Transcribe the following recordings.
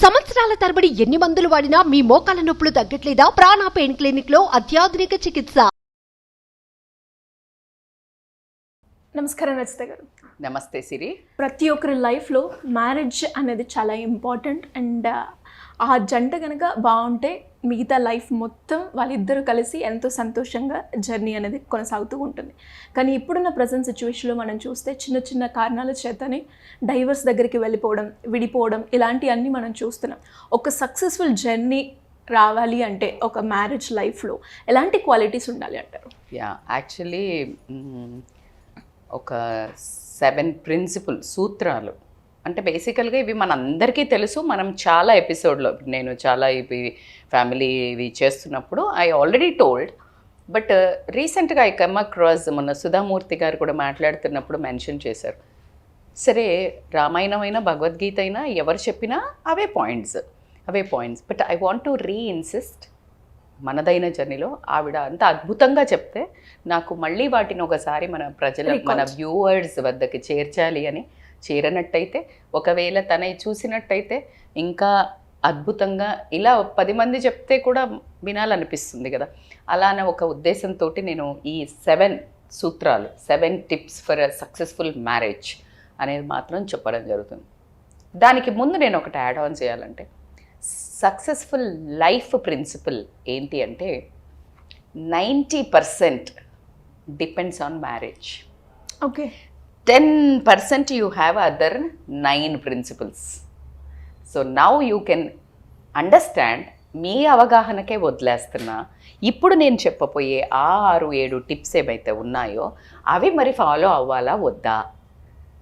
సంవత్సరాల తరబడి ఎన్ని మందులు వాడినా మీ మోకాల నొప్పులు తగ్గట్లేదా? ప్రాణ పెయిన్ క్లినిక్ లో అత్యాధునిక చికిత్స. నమస్కారం రచిత గారు. నమస్తే సిరి. ప్రతి ఒక్కరి లైఫ్లో మ్యారేజ్ అనేది చాలా ఇంపార్టెంట్ అండ్ ఆ జంట కనుక బాగుంటే మిగతా లైఫ్ మొత్తం వాళ్ళిద్దరూ కలిసి ఎంతో సంతోషంగా జర్నీ అనేది కొనసాగుతూ ఉంటుంది. కానీ ఇప్పుడున్న ప్రజెంట్ సిచ్యువేషన్లో మనం చూస్తే చిన్న చిన్న కారణాల చేతనే డైవర్స్ దగ్గరికి వెళ్ళిపోవడం, విడిపోవడం ఇలాంటివన్నీ మనం చూస్తున్నాం. ఒక సక్సెస్ఫుల్ జర్నీ రావాలి అంటే ఒక మ్యారేజ్ లైఫ్లో ఎలాంటి క్వాలిటీస్ ఉండాలి అంటారు? యాక్చువల్లీ ఒక 7 ప్రిన్సిపల్ సూత్రాలు అంటే బేసికల్గా ఇవి మనందరికీ తెలుసు. మనం చాలా ఎపిసోడ్లో నేను చాలా ఇవి ఫ్యామిలీ ఇవి చేస్తున్నప్పుడు ఐ ఆల్రెడీ టోల్డ్, బట్ రీసెంట్గా ఐ కమ్ అక్రాస్ మొన్న సుధామూర్తి గారు కూడా మాట్లాడుతున్నప్పుడు మెన్షన్ చేశారు. సరే, రామాయణమైనా భగవద్గీత అయినా ఎవరు చెప్పినా అవే points. But I want to reinsist, మనదైన జర్నీలో ఆవిడ అంత అద్భుతంగా చెప్తే నాకు మళ్ళీ వాటిని ఒకసారి మన మన వ్యూవర్స్ వద్దకి చేర్చాలి అని. చేరనట్టయితే, ఒకవేళ తనని చూసినట్టయితే ఇంకా అద్భుతంగా ఇలా 10 మంది చెప్తే కూడా వినాలనిపిస్తుంది కదా. అలానే ఒక ఉద్దేశంతో నేను ఈ 7 సూత్రాలు, 7 tips for a successful marriage అనేది మాత్రం చెప్పడం జరుగుతుంది. దానికి ముందు నేను ఒకటి యాడ్ ఆన్ చేయాలంటే, సక్సెస్ఫుల్ లైఫ్ ప్రిన్సిపల్ ఏంటి అంటే 90% depends on marriage. Okay, 10% you have other 9 principles. So now you can understand. మీ అవగాహనకే వదిలేస్తున్నా. ఇప్పుడు నేను చెప్పబోయే 6-7 టిప్స్ ఏవైతే ఉన్నాయో అవి మరి ఫాలో అవ్వాలా వద్దా?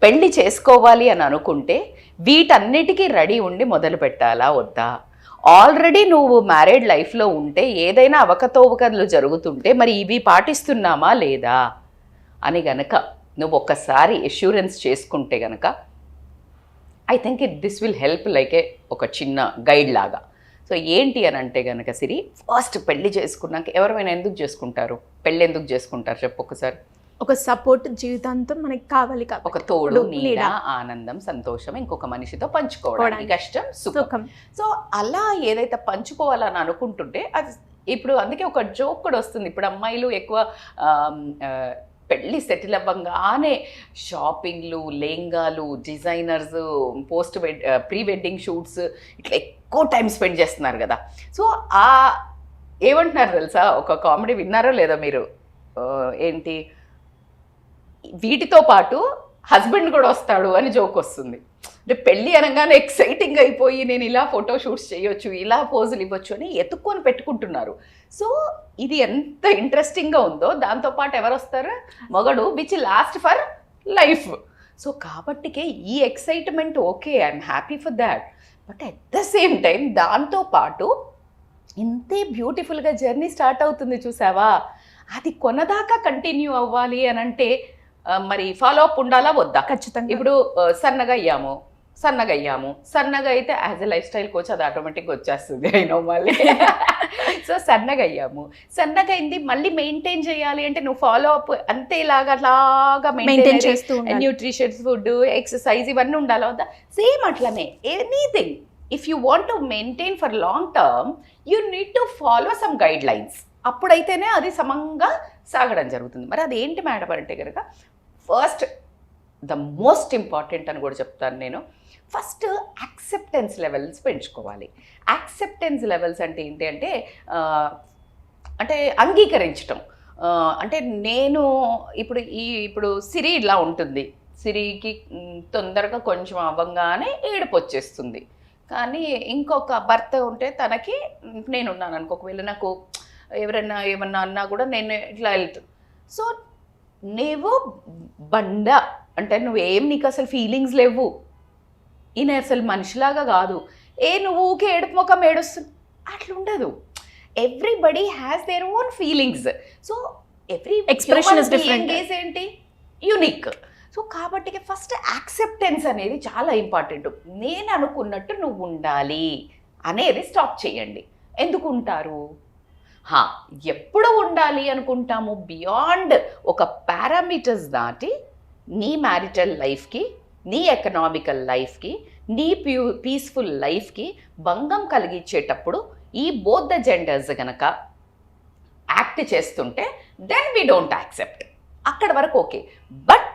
పెళ్ళి చేసుకోవాలి అని అనుకుంటే వీటన్నిటికీ రెడీ ఉండి మొదలు పెట్టాలా వద్దా? ఆల్రెడీ నువ్వు మ్యారేడ్ లైఫ్లో ఉంటే ఏదైనా అవకతవకలు జరుగుతుంటే మరి ఇవి పాటిస్తున్నామా లేదా అని గనక నువ్వు ఒక్కసారి ఎష్యూరెన్స్ చేసుకుంటే కనుక I think this will help like ఒక చిన్న గైడ్ లాగా. సో ఏంటి అని అంటే కనుక సిరి, ఫస్ట్ పెళ్లి చేసుకున్నాక ఎవరైనా ఎందుకు చేసుకుంటారు? పెళ్ళి ఎందుకు చేసుకుంటారు చెప్పు ఒకసారి. ఒక సపోర్ట్ జీవితాంతం మనకి కావాలి, ఒక తోడు, నీడ, ఆనందం, సంతోషం ఇంకొక మనిషితో పంచుకోవడానికి, కష్టం, సుఖం. సో అలా ఏదైతే పంచుకోవాలని అనుకుంటుంటే అది ఇప్పుడు అందుకే ఒక జోక్ కూడా వస్తుంది. ఇప్పుడు అమ్మాయిలు ఎక్కువ పెళ్ళి సెటిల్ అవ్వగానే షాపింగ్లు, లెహంగాలు, డిజైనర్స్, ప్రీ వెడ్డింగ్ షూట్స్ ఇట్లా ఎక్కువ టైం స్పెండ్ చేస్తున్నారు కదా. సో ఏమంటున్నారు తెలుసా, ఒక కామెడీ విన్నారో లేదో మీరు, ఏంటి వీటితో పాటు హస్బెండ్ కూడా వస్తాడు అని జోక్ వస్తుంది. అంటే పెళ్ళి అనగానే ఎక్సైటింగ్ అయిపోయి నేను ఇలా ఫోటో షూట్స్ చేయొచ్చు, ఇలా పోజులు ఇవ్వచ్చు అని ఎత్తుక్కొని పెట్టుకుంటున్నారు. సో ఇది ఎంత ఇంట్రెస్టింగ్గా ఉందో, దాంతోపాటు ఎవరు వస్తారు? మొగడు, which last for life. So కాబట్టికే ఈ excitement okay, I'm happy for that. But at the same time దాంతోపాటు ఇంతే బ్యూటిఫుల్గా జర్నీ స్టార్ట్ అవుతుంది చూసావా, అది కొనదాకా కంటిన్యూ అవ్వాలి అని అంటే మరి ఫాలో అప్ ఉండాలా వద్దా? ఖచ్చితంగా. ఇప్పుడు సన్నగా అయితే as a life style coach అది ఆటోమేటిక్గా వచ్చేస్తుంది అయినో మళ్ళీ. సో సన్నగా అయింది మళ్ళీ మెయింటైన్ చేయాలి అంటే నువ్వు ఫాలో అప్ అంతేలాగా అట్లాగా మెయింటైన్ చేస్తూ న్యూట్రిషియస్ ఫుడ్, ఎక్సర్సైజ్ ఇవన్నీ ఉండాలా వద్దా? సేమ్ అట్లనే anything if you want to maintain for long term you need to follow some guidelines. అప్పుడైతేనే అది సమంగా సాగడం జరుగుతుంది. మరి అది ఏంటి మేడం అంటే కనుక, ఫస్ట్ ద మోస్ట్ ఇంపార్టెంట్ అని కూడా చెప్తాను నేను. ఫస్ట్ యాక్సెప్టెన్స్ లెవెల్స్ పెంచుకోవాలి. యాక్సెప్టెన్స్ లెవెల్స్ అంటే ఏంటి అంటే అంటే అంగీకరించటం. అంటే నేను ఇప్పుడు సిరి ఇలా ఉంటుంది, సిరికి తొందరగా కొంచెం అవ్వగానే ఏడుపు వచ్చేస్తుంది. కానీ ఇంకొక భర్త ఉంటే తనకి నేనున్నాను అనుకో, ఒకవేళ నాకు ఎవరైనా ఏమన్నా అన్నా కూడా నేను ఇట్లా వెళ్తాను. సో నువ్వు బండ అంటే నువ్వేం, నీకు అసలు ఫీలింగ్స్ లేవు, ఈయన అసలు మనిషిలాగా కాదు, నువ్వు ఊకే ఏడుపు ముఖం ఏడుస్తుంది అట్లా ఉండదు. Everybody has their own feelings. So every expression is different, ఏంటి యూనిక్. సో కాబట్టి ఫస్ట్ యాక్సెప్టెన్స్ అనేది చాలా ఇంపార్టెంట్. నేను అనుకున్నట్టు నువ్వు ఉండాలి అనేది స్టాప్ చేయండి. ఎందుకు ఉంటారు? ఎప్పుడు ఉండాలి అనుకుంటాము? బియాండ్ ఒక పారామీటర్స్ దాటి నీ మ్యారిటల్ లైఫ్కి, నీ ఎకనామికల్ లైఫ్కి, నీ పీస్ఫుల్ లైఫ్కి భంగం కలిగించేటప్పుడు ఈ బోత్ ద జెండర్స్ గనక యాక్ట్ చేస్తుంటే దెన్ వీ డోంట్ యాక్సెప్ట్. అక్కడ వరకు ఓకే. బట్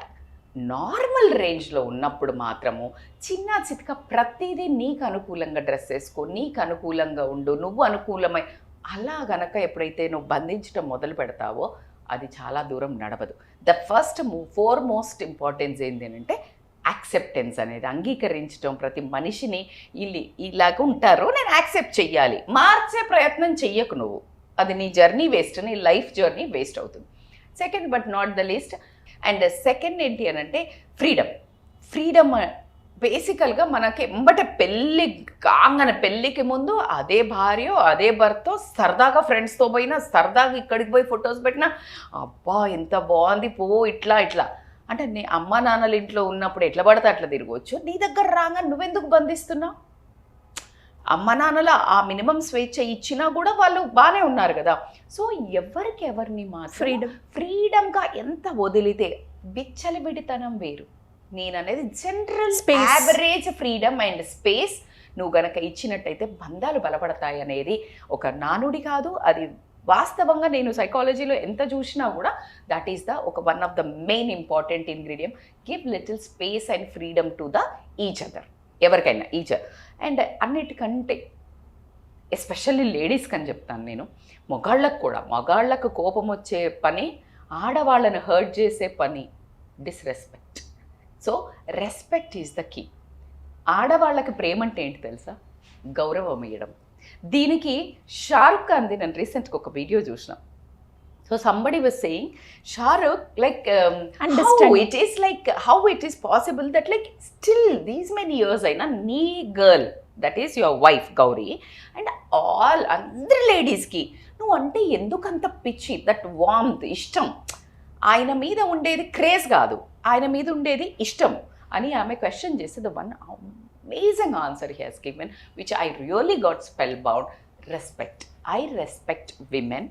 నార్మల్ రేంజ్లో ఉన్నప్పుడు మాత్రము చిన్న చితక ప్రతిదీ నీకు అనుకూలంగా డ్రెస్ వేసుకో, నీకు అనుకూలంగా ఉండు, నువ్వు అనుకూలమై అలా గనక ఎప్పుడైతే నువ్వు బంధించడం మొదలు పెడతావో అది చాలా దూరం నడవదు. ద ఫస్ట్ ఫోర్మోస్ట్ ఇంపార్టెన్స్ ఏంటి అంటే యాక్సెప్టెన్స్ అనేది, అంగీకరించడం. ప్రతి మనిషిని ఇలాగ ఉంటారో నేను యాక్సెప్ట్ చెయ్యాలి, మార్చే ప్రయత్నం చెయ్యకు నువ్వు. అది నీ జర్నీ వేస్ట్, నీ లైఫ్ జర్నీ వేస్ట్ అవుతుంది. Second but not the least and second ఏంటి అని అంటే ఫ్రీడమ్ బేసికల్గా మనకి ఎంబట పెళ్ళి కాగానే పెళ్ళికి ముందు అదే భార్య అదే భర్త సరదాగా ఫ్రెండ్స్తో పోయినా, సరదాగా ఇక్కడికి పోయి ఫొటోస్ పెట్టినా, అబ్బా ఎంత బాగుంది పో ఇట్లా అంటే నీ అమ్మ నాన్నల ఇంట్లో ఉన్నప్పుడు ఎట్లా పడితే అట్లా తిరగవచ్చు. నీ దగ్గర రాగా నువ్వెందుకు బంధిస్తున్నావు? అమ్మ నాన్నల ఆ మినిమం స్వేచ్ఛ ఇచ్చినా కూడా వాళ్ళు బాగానే ఉన్నారు కదా. సో ఎవరిని మాత్రం ఫ్రీడమ్గా ఎంత వదిలితే విచ్చలవిడితనం వేరు. నేను అనేది general average freedom and space నువ్వు గనక ఇచ్చినట్టయితే బంధాలు బలపడతాయి అనేది ఒక నానుడి కాదు, అది వాస్తవంగా నేను సైకాలజీలో ఎంత చూసినా కూడా that is one of the main important ingredient. Give little space and freedom to the each other, ఎవరికైనా ఈచ్. అండ్ అన్నిటికంటే ఎస్పెషల్లీ లేడీస్కి అని చెప్తాను నేను, మగాళ్ళకు కోపం వచ్చే పని, ఆడవాళ్ళను హర్ట్ చేసే పని disrespect. So respect is the key. ఆడవాళ్ళకి ప్రేమ అంటే ఏంటి తెలుసా? గౌరవం ఇవ్వడం. దీనికి షారుఖ్ ఖాన్ది నేను రీసెంట్గా ఒక వీడియో చూసిన. So somebody was saying Shahrukh like how it is possible that like still these many years అయినా నీ girl that is your wife Gauri and all అందరి లేడీస్కి నువ్వు అంటే ఎందుకంత పిచ్చి, దట్ వార్మ్త్, ఇష్టం. ఆయన మీద ఉండేది క్రేజ్ కాదు, ఆయన మీద ఉండేది ఇష్టం అని ఆమె క్వశ్చన్ చేస్తే the one amazing answer he has given which I really got spellbound. Respect. I respect women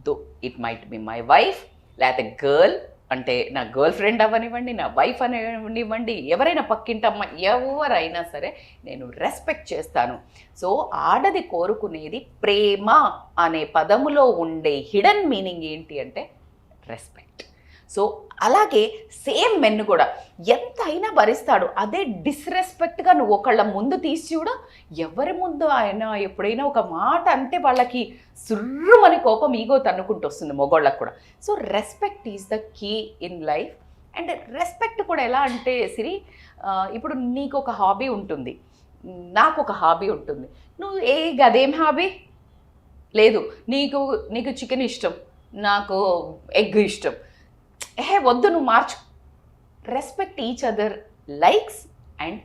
though it might be my wife లేకపోతే గర్ల్ అంటే నా గర్ల్ ఫ్రెండ్ అవ్వనివ్వండి, నా వైఫ్ అనివ్వండి, ఎవరైనా పక్కింటమ్మ, ఎవరైనా సరే నేను రెస్పెక్ట్ చేస్తాను. సో ఆడది కోరుకునేది ప్రేమ అనే పదములో ఉండే హిడెన్ మీనింగ్ ఏంటి అంటే రెస్పెక్ట్. సో అలాగే సేమ్ మెన్ కూడా ఎంత అయినా భరిస్తాడు. అదే డిస్రెస్పెక్ట్గా నువ్వు ఒకళ్ళ ముందు తీసి చూడ, ఎవరి ముందు ఆయన ఎప్పుడైనా ఒక మాట అంటే వాళ్ళకి సుర్రుమని కోపం ఈగో తన్నుకుంటూ వస్తుంది మొగోళ్ళకు కూడా. So respect is the key in life. And respect కూడా ఎలా అంటే సిరి, ఇప్పుడు నీకు ఒక హాబీ ఉంటుంది, నాకు ఒక హాబీ ఉంటుంది. నువ్వు అదేం హాబీ లేదు, నీకు చికెన్ ఇష్టం, నాకు ఎగ్ ఇష్టం, వద్దు నువ్వు మార్చు. Respect each other likes and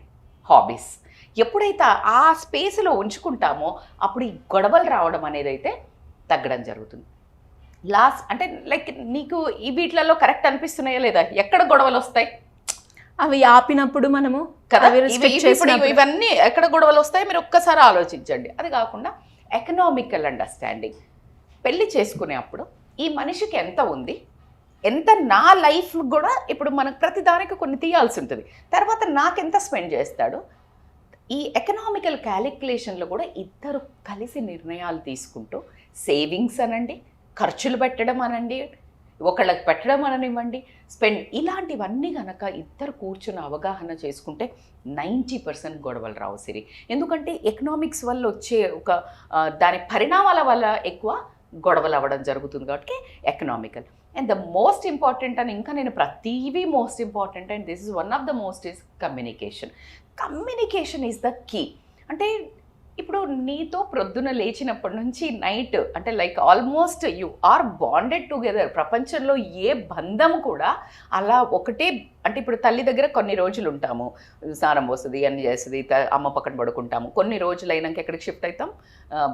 hobbies. ఎప్పుడైతే ఆ స్పేస్లో ఉంచుకుంటామో అప్పుడు ఈ గొడవలు రావడం అనేది అయితే తగ్గడం జరుగుతుంది. లాస్ట్ అంటే లైక్ నీకు ఈ వీటిలలో కరెక్ట్ అనిపిస్తున్నాయా లేదా? ఎక్కడ గొడవలు వస్తాయి? అవి ఆపినప్పుడు మనము కదా, ఇవన్నీ ఎక్కడ గొడవలు వస్తాయి మీరు ఒక్కసారి ఆలోచించండి. అది కాకుండా ఎకనామికల్ అండర్స్టాండింగ్. పెళ్లి చేసుకునే అప్పుడు ఈ మనిషికి ఎంత ఉంది, ఎంత నా లైఫ్ కూడా ఇప్పుడు మనకు ప్రతి దానికి కొన్ని తీయాల్సి ఉంటుంది, తర్వాత నాకెంత స్పెండ్ చేస్తాడు. ఈ ఎకనామికల్ క్యాలిక్యులేషన్లో కూడా ఇద్దరు కలిసి నిర్ణయాలు తీసుకుంటూ సేవింగ్స్ అనండి, ఖర్చులు పెట్టడం అనండి, ఒకళ్ళకి పెట్టడం అననివ్వండి, స్పెండ్, ఇలాంటివన్నీ కనుక ఇద్దరు కూర్చుని అవగాహన చేసుకుంటే 90% గొడవలు రావు సిరి. ఎందుకంటే ఎకనామిక్స్ వల్ల వచ్చే దాని పరిణామాల వల్ల ఎక్కువ గొడవలు అవ్వడం జరుగుతుంది కాబట్టి economical. And the most important అని ఇంకా నేను ప్రతివీ most important and this is one of the most is communication. Communication is the key. అంటే ఇప్పుడు నీతో ప్రొద్దున లేచినప్పటి నుంచి నైట్ అంటే like almost you are bonded together. ప్రపంచంలో ఏ బంధం కూడా అలా ఒకటే అంటే ఇప్పుడు తల్లి దగ్గర కొన్ని రోజులు ఉంటాము, స్నానం పోస్తుంది, అన్ని చేస్తుంది, అమ్మ పక్కన పడుకుంటాము. కొన్ని రోజులు అయినాక ఎక్కడికి షిఫ్ట్ అవుతాం,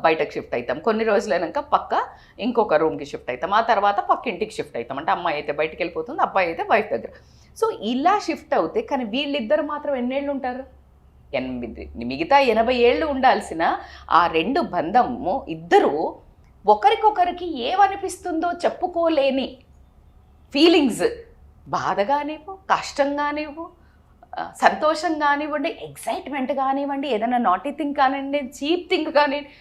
బయటకు షిఫ్ట్ అవుతాం. కొన్ని రోజులు అయినాక పక్క ఇంకొక రూమ్కి షిఫ్ట్ అవుతాం. ఆ తర్వాత పక్క ఇంటికి షిఫ్ట్ అవుతాం. అంటే అమ్మాయి అయితే బయటికి వెళ్ళిపోతుంది, అబ్బాయి అయితే వైఫ్ దగ్గర. సో ఇలా షిఫ్ట్ అవుతే కానీ వీళ్ళిద్దరు మాత్రం ఎన్నేళ్ళు ఉంటారు? 8, మిగతా 80 ఏళ్ళు ఉండాల్సిన ఆ రెండు బంధము ఇద్దరు ఒకరికొకరికి ఏమనిపిస్తుందో చెప్పుకోలేని ఫీలింగ్స్, బాధగానేవో, కష్టంగానేవో, సంతోషం కానివ్వండి, ఎక్సైట్మెంట్ కానివ్వండి, ఏదైనా నాటీ థింగ్ కానివ్వండి, చీప్ థింగ్ కానివ్వండి,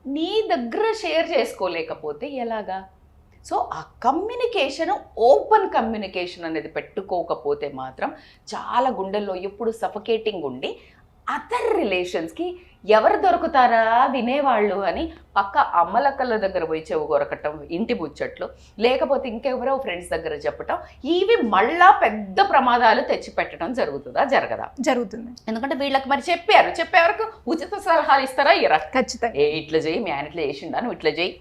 నీ దగ్గర షేర్ చేసుకోలేకపోతే ఎలాగా? సో ఆ కమ్యూనికేషన్, ఓపెన్ కమ్యూనికేషన్ అనేది పెట్టుకోకపోతే మాత్రం చాలా గుండెల్లో ఎప్పుడు సఫకేటింగ్ ఉండి అదర్ రిలేషన్స్కి ఎవరు దొరుకుతారా వినేవాళ్ళు అని పక్క అమ్మలక్కల దగ్గర పోయి చెవు కొరకటం, ఇంటి ముచ్చట్లు, లేకపోతే ఇంకెవరో ఫ్రెండ్స్ దగ్గర చెప్పటం, ఇవి మళ్ళా పెద్ద ప్రమాదాలు తెచ్చిపెట్టడం జరుగుతుందా జరగదా? జరుగుతుంది. ఎందుకంటే వీళ్ళకి మరి చెప్పే వరకు ఉచిత సలహాలు ఇస్తారా ఇరా? ఖచ్చితంగా. ఇట్లా చేయి, మీ ఆయన ఇట్లా చేసిండా, నువ్వు ఇట్లా చేయి.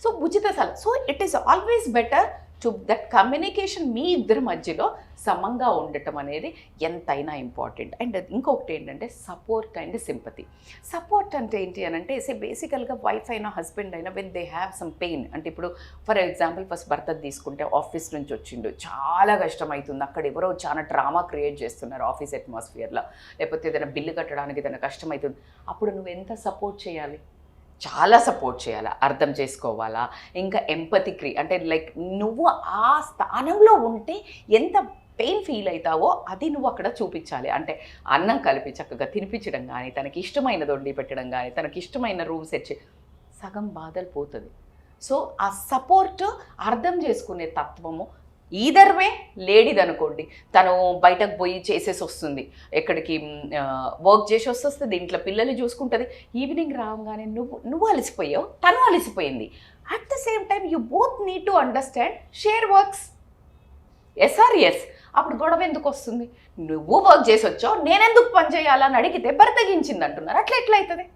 సో ఉచిత సలహా. So it is always better to that communication మీ ఇద్దరి మధ్యలో సమంగా ఉండటం అనేది ఎంతైనా ఇంపార్టెంట్. అండ్ ఇంకొకటి ఏంటంటే సపోర్ట్ అండ్ సింపతి. సపోర్ట్ అంటే ఏంటి అని అంటే బేసికల్గా వైఫ్ అయినా హస్బెండ్ అయినా when they have some pain, అంటే ఇప్పుడు ఫర్ ఎగ్జాంపుల్ ఫస్ట్ భర్త తీసుకుంటే ఆఫీస్ నుంచి వచ్చిండు, చాలా కష్టమవుతుంది, అక్కడ ఎవరో చాలా డ్రామా క్రియేట్ చేస్తున్నారు ఆఫీస్ అట్మాస్ఫియర్లో, లేకపోతే ఏదైనా బిల్లు కట్టడానికి ఏదైనా కష్టమవుతుంది, అప్పుడు నువ్వు ఎంత సపోర్ట్ చేయాలి? చాలా సపోర్ట్ చేయాలా, అర్థం చేసుకోవాలా, ఇంకా ఎంపతి అంటే లైక్ నువ్వు ఆ స్థానంలో ఉంటే ఎంత పెయిన్ ఫీల్ అవుతావో అది నువ్వు అక్కడ చూపించాలి. అంటే అన్నం కలిపి చక్కగా తినిపించడం కానీ, తనకి ఇష్టమైనది వండి పెట్టడం కానీ, తనకి ఇష్టమైన రూమ్ సెట్ సగం బాధలు పోతుంది. సో ఆ సపోర్ట్, అర్థం చేసుకునే తత్వము ఈదర్ వే. లేడీది అనుకోండి, తను బయటకు పోయి చేసేసి వస్తుంది, ఎక్కడికి వర్క్ చేసి వస్తుంది, ఇంట్లో పిల్లల్ని చూసుకుంటుంది, ఈవినింగ్ రాగానే నువ్వు అలసిపోయావు, తను అలసిపోయింది. At the same time you both need to understand share works. Yes or yes. అప్పుడు గొడవ ఎందుకు వస్తుంది? నువ్వు వర్క్ చేసి వచ్చావు, నేనెందుకు పని చేయాలని అడిగితే బర్తగించింది అంటున్నారు. అట్లా ఎట్లా అవుతుంది?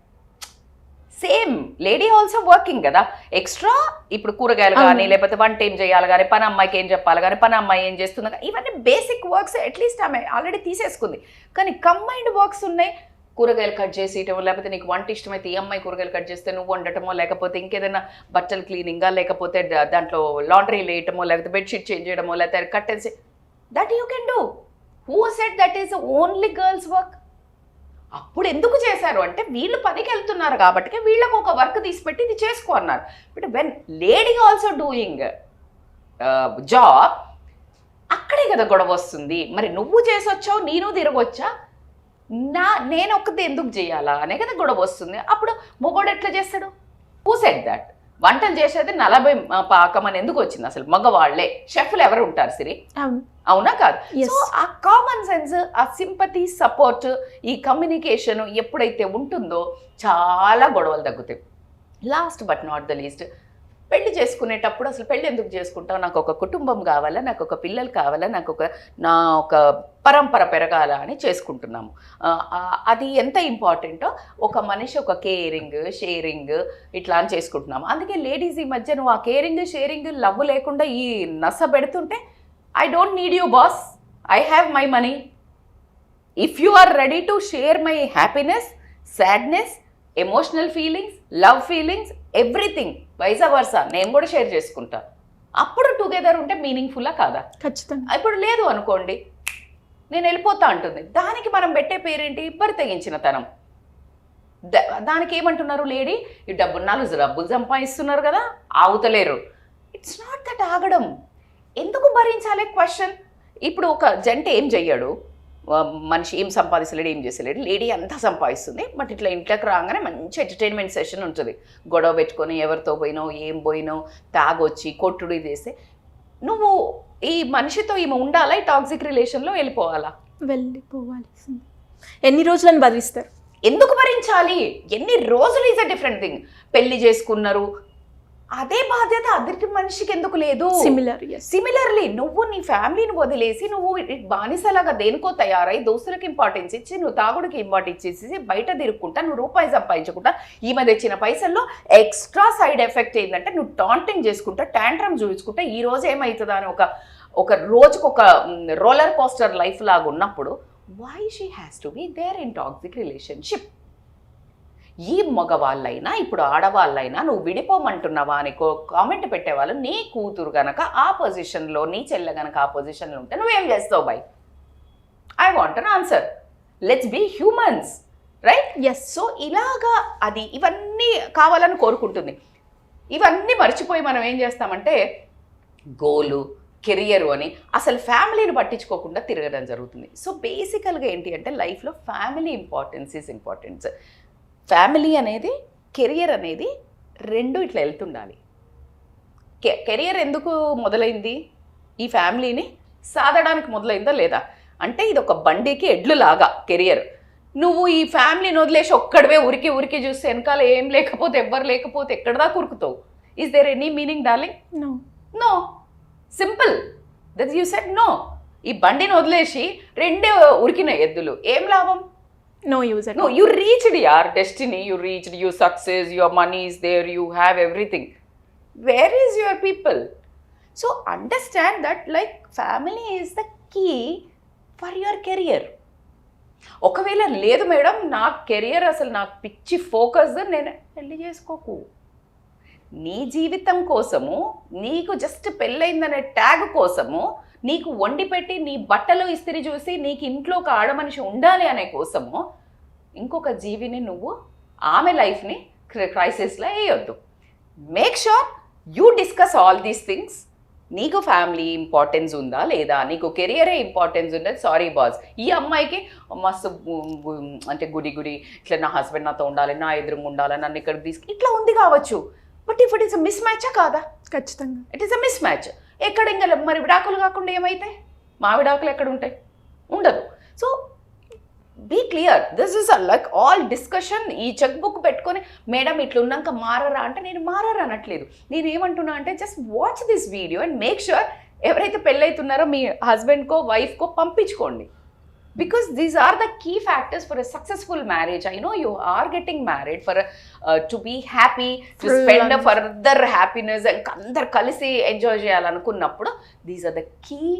సేమ్ లేడీ ఆల్సో వర్కింగ్ కదా, ఎక్స్ట్రా ఇప్పుడు కూరగాయలు కానీ, లేకపోతే వంట ఏం చేయాలి కానీ, పని అమ్మాయికి ఏం చెప్పాలి కానీ, పని అమ్మాయి ఏం చేస్తుంది కానీ, ఇవన్నీ బేసిక్ వర్క్స్ అట్లీస్ట్ ఆమె ఆల్రెడీ తీసేసుకుంది. కానీ కంబైన్డ్ వర్క్స్ ఉన్నాయి, కూరగాయలు కట్ చేసేయటమో, లేకపోతే నీకు వంట ఇష్టమైతే ఈ అమ్మాయి కూరగాయలు కట్ చేస్తే నువ్వు వండటమో, లేకపోతే ఇంకేదైనా బట్టలు క్లీనింగా, లేకపోతే దాంట్లో లాండ్రీ వేయటమో, లేకపోతే బెడ్షీట్ చేంజ్ చేయడమో, లేకపోతే curtains, that you can do. Who said that is only girls work? అప్పుడు ఎందుకు చేశారు అంటే వీళ్ళు పనికి వెళ్తున్నారు కాబట్టి వీళ్ళకు ఒక వర్క్ తీసిపెట్టి ఇది చేసుకో అన్నారు. But when lady also doing job, అక్కడే కదా గొడవ వస్తుంది. మరి నువ్వు చేసి వచ్చావు, నేను తిరగొచ్చా, నేను ఒక్కది ఎందుకు చేయాలా అనే కదా గొడవ వస్తుంది. అప్పుడు మొగోడు ఎట్లా చేస్తాడు? Who said that? వంటలు చేసేది 40 పాకం అని ఎందుకు వచ్చింది? అసలు మగవాళ్లే షెఫ్లు ఎవరు ఉంటారు సిరి? అవునా కాదు? సో ఆ కామన్ సెన్స్, ఆ సింపతి, సపోర్ట్, ఈ కమ్యూనికేషన్ ఎప్పుడైతే ఉంటుందో చాలా గొడవలు తగ్గుతాయి. Last but not the least, పెళ్లి చేసుకునేటప్పుడు అసలు పెళ్ళి ఎందుకు చేసుకుంటావు? నాకు ఒక కుటుంబం కావాలా, నాకు ఒక పిల్లలు కావాలా, నా ఒక పరంపర పెరగాల అని చేసుకుంటున్నాము. అది ఎంత ఇంపార్టెంటో ఒక మనిషి ఒక కేరింగ్, షేరింగ్ ఇట్లా అని చేసుకుంటున్నాము. అందుకే లేడీస్ ఈ మధ్య నువ్వు ఆ కేరింగ్, షేరింగ్, లవ్ లేకుండా ఈ నస పెడుతుంటే, I don't need you boss, I have my money. If you are ready to share my happiness, sadness, emotional feelings, love feelings, everything, vice versa నేను కూడా షేర్ చేసుకుంటా, అప్పుడు టుగెదర్ ఉంటే మీనింగ్ఫుల్లా కాదా? ఖచ్చితంగా. ఇప్పుడు లేదు అనుకోండి, నేను వెళ్ళిపోతా అంటుంది. దానికి మనం పెట్టే పేరేంటి? బరితెగించిన తనం. దానికి ఏమంటున్నారు? లేడీ ఈ డబ్బులు సంపాదిస్తున్నారు కదా, ఆగుతలేరు. ఇట్స్ నాట్ దట్ ఆగడం. ఎందుకు భరించాలి? క్వశ్చన్. ఇప్పుడు ఒక జంట ఏం చెయ్యడు, మనిషి ఏం సంపాదిస్తలేడు, ఏం చేసలేడు, లేడీ అంతా సంపాదిస్తుంది, బట్ ఇట్లా ఇంట్లోకి రాగానే మంచి ఎంటర్టైన్మెంట్ సెషన్ ఉంటుంది. గొడవ పెట్టుకొని ఎవరితో పోయినావు, ఏం పోయినావు, తాగొచ్చి కొట్టుడు చేస్తే, నువ్వు ఈ మనిషితో ఈమె ఉండాలా, ఈ టాక్సిక్ రిలేషన్లో వెళ్ళిపోవాలా? వెళ్ళిపోవాల్సింది. ఎన్ని రోజులను భరిస్తారు? ఎందుకు భరించాలి? ఎన్ని రోజులు ఈజ్ అ డిఫరెంట్ థింగ్. పెళ్లి చేసుకున్నారు, అదే బాధ్యత అద్దరికి మనిషికి ఎందుకు లేదు? సిమిలర్లీ నువ్వు నీ ఫ్యామిలీని వదిలేసి నువ్వు బానిసలాగా దేనికో తయారై దోస్తులకు ఇంపార్టెన్స్ ఇచ్చి, నువ్వు తాగుడికి ఇంపార్టెన్స్ ఇచ్చేసి బయట తిరుక్కుంటా, నువ్వు రూపాయి సంపాదించకుండా ఈమె తెచ్చిన పైసల్లో ఎక్స్ట్రా సైడ్ ఎఫెక్ట్ ఏంటంటే నువ్వు టాంటింగ్ చేసుకుంటా, ట్యాంట్రమ్ చూపించుకుంటా, ఈ రోజు ఏమవుతుందా అని ఒక రోజుకు ఒక రోలర్ కోస్టర్ లైఫ్ లాగా ఉన్నప్పుడు, why she has to be there in toxic relationship? ఈ మగవాళ్ళైనా ఇప్పుడు ఆడవాళ్ళైనా నువ్వు విడిపోమంటున్నావా అని కామెంట్ పెట్టేవాళ్ళు, నీ కూతురు గనక ఆ పొజిషన్లో, నీ చెల్లె గనక ఆ పొజిషన్లో ఉంటే నువ్వేం చేస్తావు? By I want an answer. Let's be humans, right? Yes. So ఇలాగా అది ఇవన్నీ కావాలని కోరుకుంటుంది. ఇవన్నీ మర్చిపోయి మనం ఏం చేస్తామంటే గోలు, కెరియర్ అని అసలు ఫ్యామిలీని పట్టించుకోకుండా తిరగడం జరుగుతుంది. సో బేసికల్గా ఏంటి అంటే లైఫ్లో family importance is importance. Family అనేది కెరియర్ అనేది రెండు ఇట్లా వెళ్తుండాలి. కెరియర్ ఎందుకు మొదలైంది? ఈ ఫ్యామిలీని సాధడానికి మొదలైందా లేదా అంటే ఇది ఒక బండికి ఎడ్లు లాగా కెరియర్. నువ్వు ఈ ఫ్యామిలీని వదిలేసి ఒక్కడవే ఉరికి ఉరికి చూస్తే వెనకాల ఏం లేకపోతే ఎవ్వరు లేకపోతే ఎక్కడ దాకా ఉరుకుతావు? Is there any meaning darling? No. Simple. That you said no. ఈ బండిని వదిలేసి రెండే ఉరికిన ఎద్దులు ఏం లాభం? No use. No, you reached your destiny, you reached your success, your money is there, you have everything. Where is your people? So understand that like family is the key for your career. ఒకవేళ లేదు madam నా career అసలు నాకు పిచ్చి focus, నేను పెళ్లి చేసుకోకు. నీ జీవితం కోసము, నీకు జస్ట్ పెళ్ళయిందనే ట్యాగ్ కోసము, నీకు వండి పెట్టి నీ బట్టలు ఇస్త్రీ చూసి నీకు ఇంట్లో ఒక ఆడమనిషి ఉండాలి అనే కోసము ఇంకొక జీవిని నువ్వు ఆమె లైఫ్ని క్రైసిస్లో వేయొద్దు. Make sure you discuss all these things. నీకు ఫ్యామిలీ ఇంపార్టెన్స్ ఉందా లేదా, నీకు కెరియరే ఇంపార్టెన్స్ ఉందా? సారీ బాస్, ఈ అమ్మాయికి మస్తు అంటే గుడి ఇట్లా నా హస్బెండ్ నాతో ఉండాలి, నా ఎదురుగా ఉండాలి, నన్ను ఇక్కడ ఇట్లా ఉంది కావచ్చు. But if it is a మిస్ మ్యాచా కాదా? ఖచ్చితంగా it is a mismatch. ఎక్కడ ఇంకా మరి విడాకులు కాకుండా ఏమైతే? మా విడాకులు ఎక్కడ ఉంటాయి? ఉండదు. So be clear. This is like all discussion. ఈ చెక్ బుక్ పెట్టుకొని మేడం ఇట్లా ఉన్నాక మారరా అంటే నేను మారరా అనట్లేదు. నేను ఏమంటున్నా అంటే just watch this video and make sure ఎవరైతే పెళ్ళైతున్నారో మీ హస్బెండ్కో వైఫ్కో పంపించుకోండి. Because these are the key factors for a successful marriage. I know you are getting married for to be happy, to spend a further happiness and అందరు కలిసి enjoy చేయాలనుకున్నప్పుడు these are the key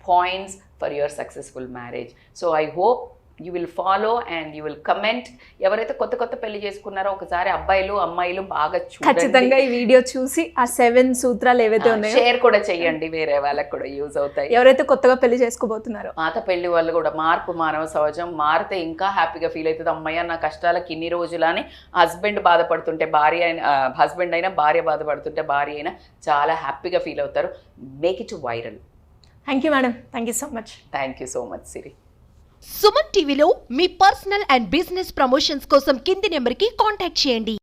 points for your successful marriage. So I hope you will follow and you will comment. ఎవరైతే కొత్త పెళ్లి చేసుకున్నారో ఒకసారి అబ్బాయిలు అమ్మాయిలు బాగా చూడండి. ఖచ్చితంగా ఈ వీడియో చూసి ఆ 7 సూత్రాలు ఏవైతే ఉన్నాయో షేర్ కూడా చేయండి, వేరే వాళ్ళకి కూడా యూజ్ అవుతాయి. ఎవరైతే కొత్తగా పెళ్లి చేసుకోబోతున్నారో పాత పెళ్లి వాళ్ళు కూడా మార్పు మానవ సహజం, మారితే ఇంకా హ్యాపీగా ఫీల్ అవుతుంది. అమ్మయ్య నా కష్టాలకు ఇన్ని రోజులని హస్బెండ్ బాధపడుతుంటే భార్య అయినా, హస్బెండ్ అయినా భార్య బాధపడుతుంటే భార్య అయినా చాలా హ్యాపీగా ఫీల్ అవుతారు. Make it viral. Thank you madam, thank you so much. Thank you so much Siri. Suman టీవీలో మీ పర్సనల్ అండ్ బిజినెస్ ప్రమోషన్స్ కోసం కింది నెంబర్కి కాంటాక్ట్ చేయండి.